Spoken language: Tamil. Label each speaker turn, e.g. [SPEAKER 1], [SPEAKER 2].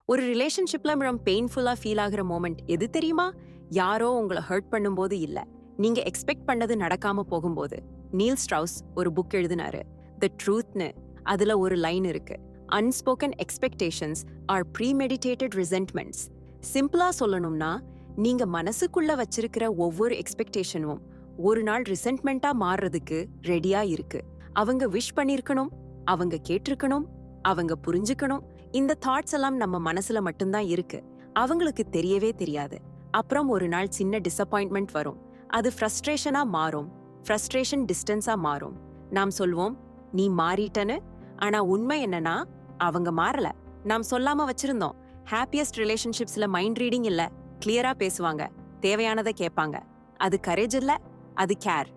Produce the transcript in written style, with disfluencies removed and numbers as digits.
[SPEAKER 1] ஒரு ரிலேஷன்ஷிப்ல நம்ம பெயின்ஃபுல்லா ஃபீல் ஆகுற மொமெண்ட் எது தெரியுமா? யாரோ உங்களை ஹர்ட் பண்ணும்போது இல்ல, நீங்க எக்ஸ்பெக்ட் பண்ணது நடக்காம போகும்போது. நீல் ஸ்ட்ரவுஸ் ஒரு புக் எழுதினாரு, தி ட்ரூத்னு. அதுல ஒரு லைன் இருக்கு, அன்ஸ்போக்கன் எக்ஸ்பெக்டேஷன்ஸ் ஆர் ப்ரீமெடிடேட்டட் ரிசென்ட்மெண்ட்ஸ். சிம்பிளா சொல்லணும்னா, நீங்க மனசுக்குள்ள வச்சிருக்கிற ஒவ்வொரு எக்ஸ்பெக்டேஷனும் ஒரு நாள் ரிசென்ட்மெண்டா மாறுறதுக்கு ரெடியா இருக்கு. அவங்க விஷ் பண்ணிருக்கணும், அவங்க கேட்டிருக்கணும், அவங்க புரிஞ்சுக்கணும். இந்த தாட்ஸ் எல்லாம் நம்ம மனசுல மட்டும்தான் இருக்கு, அவங்களுக்கு தெரியவே தெரியாது. அப்புறம் ஒரு நாள் சின்ன டிசப்பாயின்ட்மெண்ட் வரும், அது ஃப்ரஸ்ட்ரேஷனா மாறும், ஃப்ரஸ்ட்ரேஷன் டிஸ்டன்ஸா மாறும். நாம் சொல்வோம், நீ மாறிட்டனு. ஆனா உண்மை என்னன்னா, அவங்க மாறல, நாம் சொல்லாம வச்சிருந்தோம். ஹாப்பியஸ்ட் ரிலேஷன்ஷிப்ஸ்ல மைண்ட் ரீடிங் இல்ல, கிளியரா பேசுவாங்க, தேவையானதை கேட்பாங்க. அது கரேஜ் இல்ல, அது கேர்.